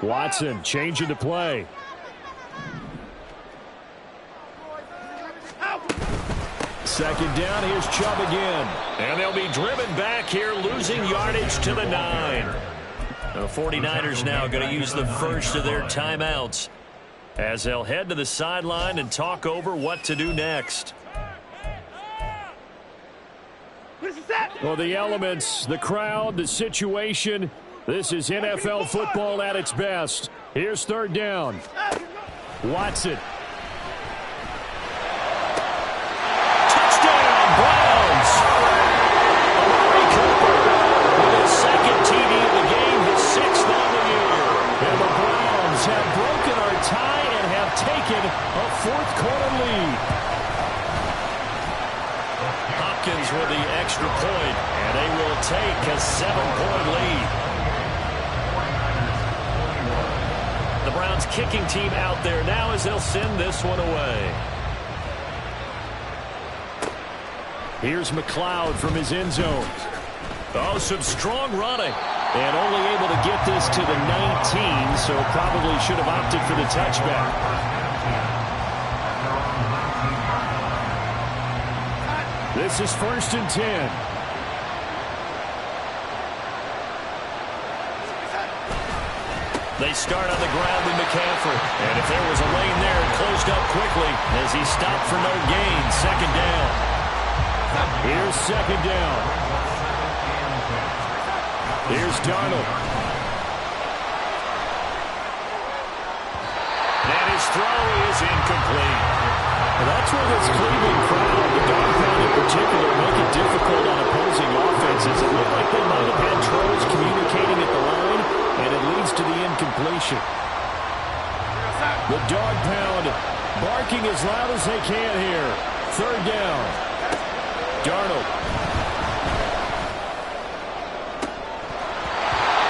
E: Watson changing the play. Second down, here's Chubb again. And they'll be driven back here, losing yardage to the 9. The 49ers now going to use the first of their timeouts as they'll head to the sideline and talk over what to do next. Well, the elements, the crowd, the situation, this is NFL football at its best. Here's third down. Watson. Browns. Amari Cooper with his second TD of the game, his 6th on the year. And the Browns have broken our tie and have taken a fourth-quarter lead. Hopkins with the extra point, and they will take a 7-point lead. The Browns kicking team out there now as they'll send this one away. Here's McLeod from his end zone. Oh, some strong running. And only able to get this to the 19, so probably should have opted for the touchback. This is 1st and 10. They start on the ground with McCaffrey. And if there was a lane there, it closed up quickly as he stopped for no gain. Second down. Here's second down. Here's Darnold. And his throw is incomplete. Well, that's where this Cleveland crowd, the dog pound in particular, make it difficult on opposing offenses. It looked like they might have had troubles communicating at the line, and it leads to the incompletion. The dog pound barking as loud as they can here. Third down. Darnold.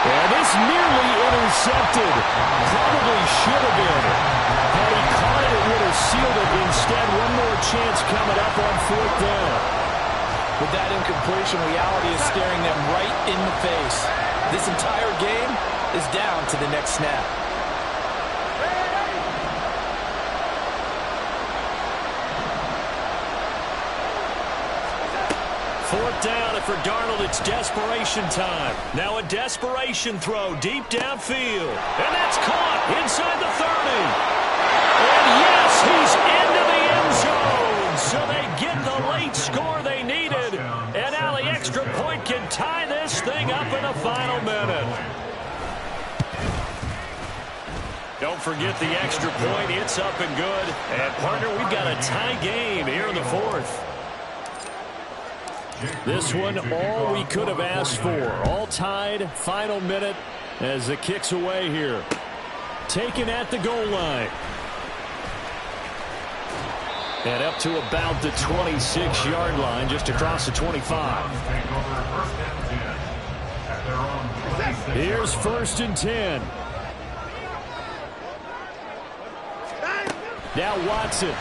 E: And this nearly intercepted. Probably should have been. Had he caught it, it would have sealed it. Instead, one more chance coming up on 4th down.
F: With that incompletion, reality is staring them right in the face. This entire game is down to the next snap.
E: Fourth down, and for Darnold, it's desperation time. Now a desperation throw deep downfield. And that's caught inside the 30. And yes, he's into the end zone. So they get the late score they needed. And now the extra point can tie this thing up in the final minute. Don't forget the extra point. It's up and good. And, partner, we've got a tie game here in the 4th. This one, all we could have asked for. All tied, final minute as the kick's away here. Taken at the goal line. And up to about the 26-yard line, just across the 25. Here's 1st and 10. Now Watson.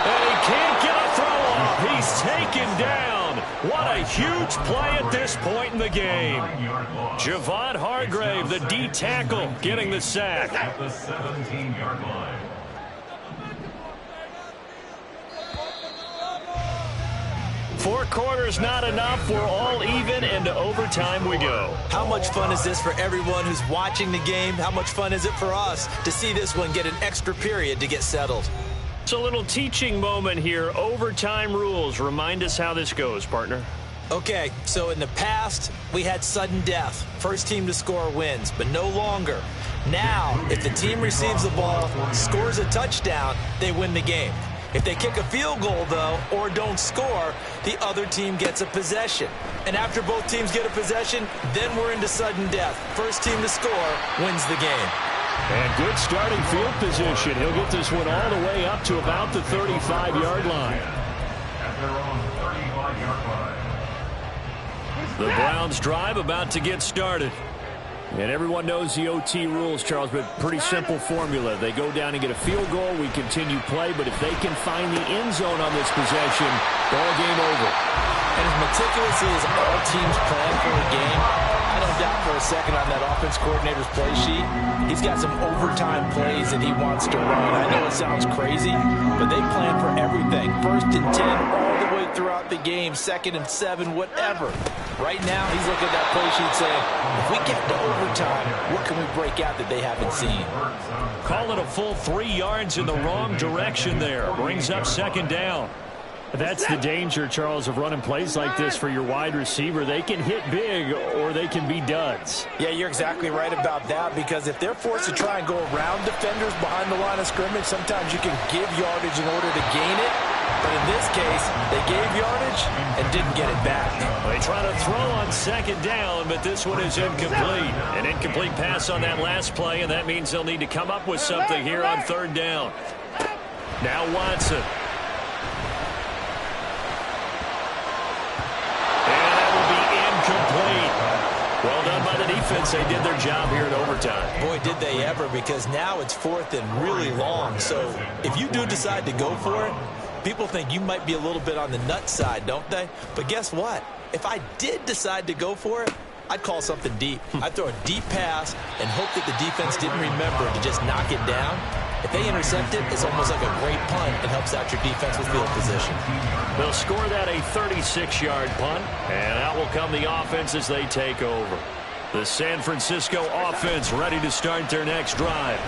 E: And he can't get a throw off. He's taken down. What a huge play at this point in the game. Javon Hargrave, the D tackle, getting the sack.
G: At the 17-yard line.
E: Four quarters not enough. We're all even, and to overtime we go.
H: How much fun is this for everyone who's watching the game? How much fun is it for us to see this one get an extra period to get settled?
E: It's a little teaching moment here. Overtime rules. Remind us how this goes, partner.
H: Okay, so in the past, we had sudden death. First team to score wins, but no longer. Now, if the team receives the ball, scores a touchdown, they win the game. If they kick a field goal, though, or don't score, the other team gets a possession. And after both teams get a possession, then we're into sudden death. First team to score wins the game.
E: And good starting field position. He'll get this one all the way up to about the 35-yard line.
G: At their own 35-yard line.
E: The Browns drive about to get started. And everyone knows the OT rules, Charles, but pretty simple formula. They go down and get a field goal. We continue play, but if they can find the end zone on this possession, ball game over.
H: And as meticulously as all teams plan for a game, I don't doubt for a second on that offense coordinator's play sheet, he's got some overtime plays that he wants to run. I know it sounds crazy, but they plan for everything. 1st and 10 all the way throughout the game, 2nd and 7, whatever. Right now, he's looking at that play sheet saying, if we get to overtime, what can we break out that they haven't seen?
E: Call it a full 3 yards in the wrong direction there. Brings up 2nd down. That's the danger, Charles, of running plays like this for your wide receiver. They can hit big or they can be duds.
H: Yeah, you're exactly right about that, because if they're forced to try and go around defenders behind the line of scrimmage, sometimes you can give yardage in order to gain it. But in this case, they gave yardage and didn't get it back.
E: They try to throw on 2nd down, but this one is incomplete. An incomplete pass on that last play, and that means they'll need to come up with something here on 3rd down. Now Watson. Complete. Well done by the defense. They did their job here in overtime.
H: Boy, did they ever, because now it's 4th and really long. So if you do decide to go for it, people think you might be a little bit on the nut side, don't they? But guess what? If I did decide to go for it, I'd call something deep. I'd throw a deep pass and hope that the defense didn't remember to just knock it down. If they intercept it, it's almost like a great punt. It helps out your defense with field position.
E: They'll score that a 36-yard punt, and out will come the offense as they take over. The San Francisco offense ready to start their next drive.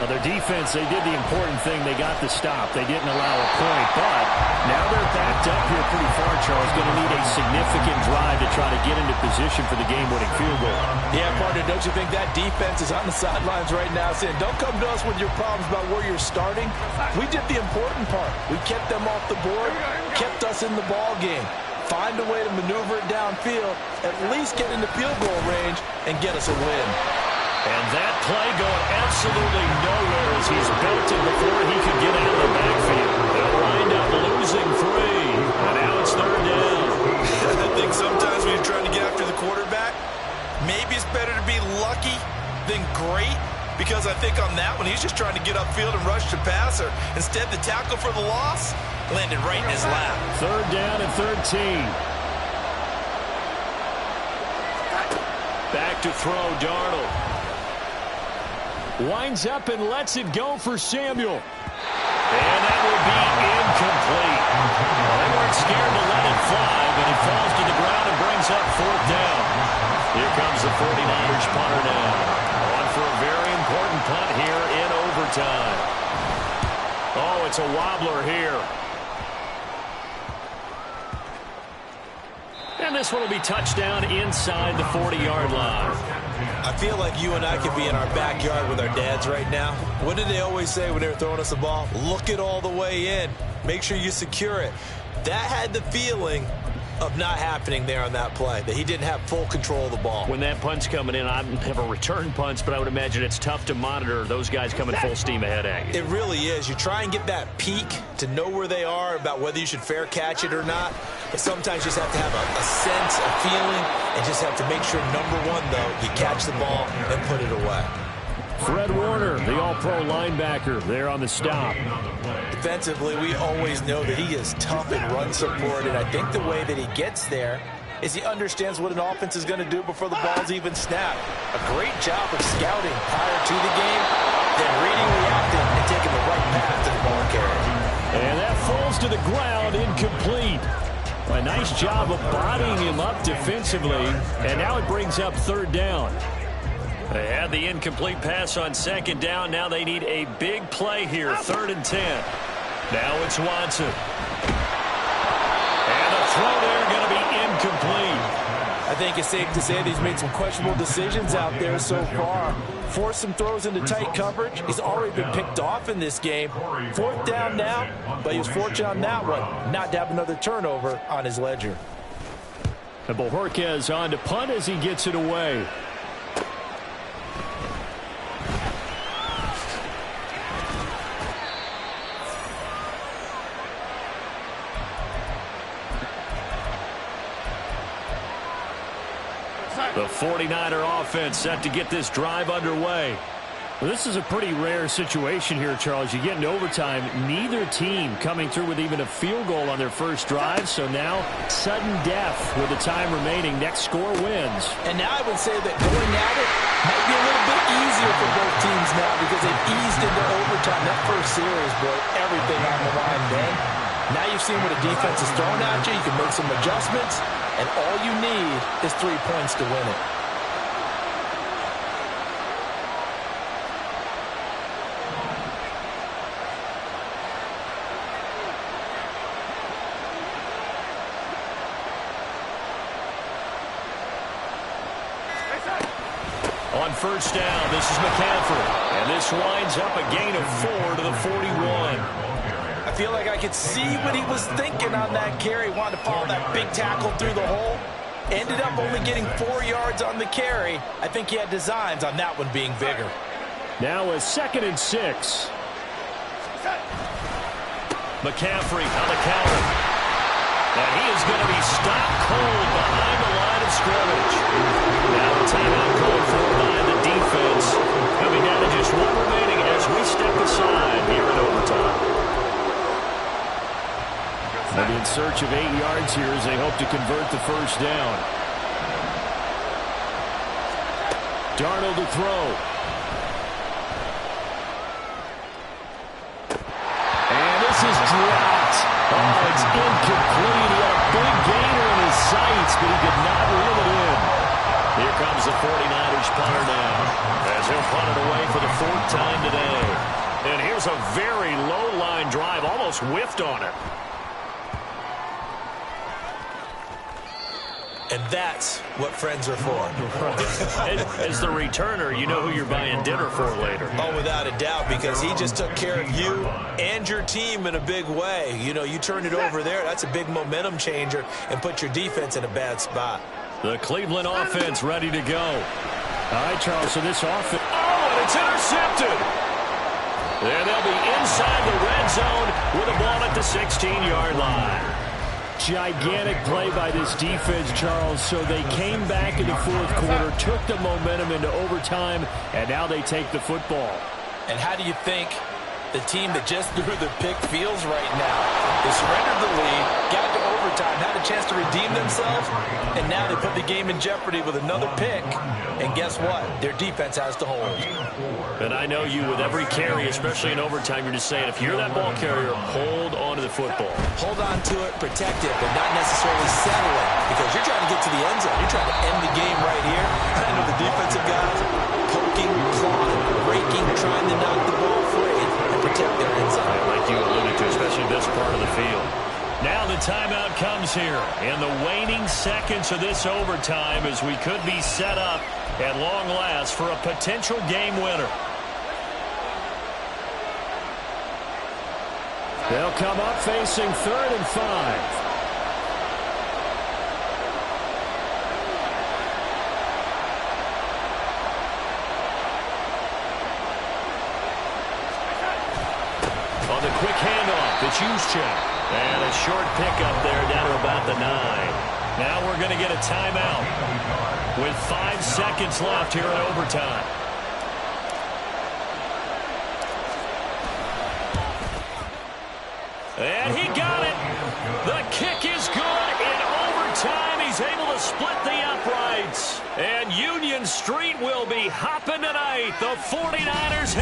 E: Now their defense, they did the important thing. They got the stop. They didn't allow a point, but now they're backed up here pretty far, Charles. Going to need a significant drive to try to get into position for the game-winning field goal.
H: Yeah, partner, don't you think that defense is on the sidelines right now saying, don't come to us with your problems about where you're starting. We did the important part. We kept them off the board, kept us in the ball game. Find a way to maneuver it downfield, at least get into field goal range, and get us a win.
E: And that play going absolutely nowhere as he's belted before he could get out of the backfield. They'll wind up losing 3, and now it's 3rd down.
I: I think sometimes when you're trying to get after the quarterback, maybe it's better to be lucky than great, because I think on that one, he's just trying to get upfield and rush the passer. Instead, the tackle for the loss landed right in his lap.
E: 3rd down and 13. Back to throw, Darnold. Winds up and lets it go for Samuel. And that will be incomplete. Well, they weren't scared to let it fly, but it falls to the ground and brings up 4th down. Here comes the 49ers punter now. On for a very important punt here in overtime. Oh, it's a wobbler here. And this one will be touchdown inside the 40-yard line.
H: I feel like you and I could be in our backyard with our dads right now. What did they always say when they were throwing us the ball? Look it all the way in. Make sure you secure it. That had the feeling of not happening there on that play, that he didn't have full control of the ball.
E: When that punt's coming in, I have a return punch, but I would imagine it's tough to monitor those guys coming full steam ahead at you.
H: It really is. You try and get that peek to know where they are, about whether you should fair catch it or not. But sometimes you just have to have a sense, a feeling, and just have to make sure, number one, though, you catch the ball and put it away.
E: Fred Warner, the all-pro linebacker, there on the stop.
F: Defensively, we always know that he is tough in run support, and I think the way that he gets there is he understands what an offense is going to do before the ball's even snapped. A great job of scouting prior to the game, then reading, reacting, and taking the right path to the ball carrier.
E: And that falls to the ground, incomplete. A nice job of bodying him up defensively, and now it brings up third down. They had the incomplete pass on second down. Now they need a big play here, 3rd and 10. Now it's Watson. And the throw there going to be incomplete.
F: I think it's safe to say that he's made some questionable decisions out there so far. Forced some throws into tight coverage. He's already been picked off in this game. 4th down now, but he was fortunate on that one not to have another turnover on his ledger.
E: And Bojorquez on to punt as he gets it away. The 49er offense set to get this drive underway. Well, this is a pretty rare situation here, Charles. You get into overtime, neither team coming through with even a field goal on their first drive. So now, sudden death with the time remaining. Next score wins.
F: And now I would say that going at it might be a little bit easier for both teams now because they've eased into overtime. That first series, boy, everything on the line then. Now you've seen what a defense is throwing at you. You can make some adjustments, and all you need is 3 points to win it.
E: On first down, this is McCaffrey. And this winds up a gain of 4 to the 41.
F: I feel like I could see what he was thinking on that carry. Wanted to follow that big tackle through the hole. Ended up only getting 4 yards on the carry. I think he had designs on that one being bigger.
E: Now a 2nd and 6. McCaffrey on the counter. And he is going to be stopped cold behind the line of scrimmage. Now a timeout called for by the defense. Coming down to just 1 remaining as we step aside here in overtime. They'll be in search of 8 yards here as they hope to convert the first down. Darnold to throw. And this is dropped. Oh, it's incomplete. He had a big gainer in his sights, but he could not reel it in. Here comes the 49ers punter now, as he'll punt it away for the 4th time today. And here's a very low-line drive, almost whiffed on it.
F: And that's what friends are for.
E: As the returner, you know who you're buying dinner for later.
F: Oh, without a doubt, because he just took care of you and your team in a big way. You know, you turned it over there. That's a big momentum changer and put your defense in a bad spot.
E: The Cleveland offense ready to go. All right, Charles, so this offense... Oh, and it's intercepted! And they'll be inside the red zone with a ball at the 16-yard line. Gigantic play by this defense, Charles. So they came back in the 4th quarter, took the momentum into overtime, and now they take the football.
F: And how do you think the team that just threw the pick feels right now? They surrendered the lead, got to overtime, had a chance to redeem themselves, and now they put the game in jeopardy with another pick. And guess what? Their defense has to hold.
E: And I know you, with every carry, especially in overtime, you're just saying, if you're that ball carrier, hold on to the football.
F: Hold on to it, protect it, but not necessarily settle it, because you're trying to get to the end zone. You're trying to end the game right here. I know the defensive guys poking, clawing, breaking, trying to knock the ball free and protect their end zone.
E: Like you alluded to, especially this part of the field. Now the timeout comes here in the waning seconds of this overtime as we could be set up at long last for a potential game winner. They'll come up facing 3rd and 5. On the quick handoff, it's Jeaz. And a short pickup there down to about the 9. Now we're going to get a timeout with 5 seconds left here in overtime. And he got it. The kick is good. In overtime, he's able to split the uprights. And Union Street will be hopping tonight. The 49ers have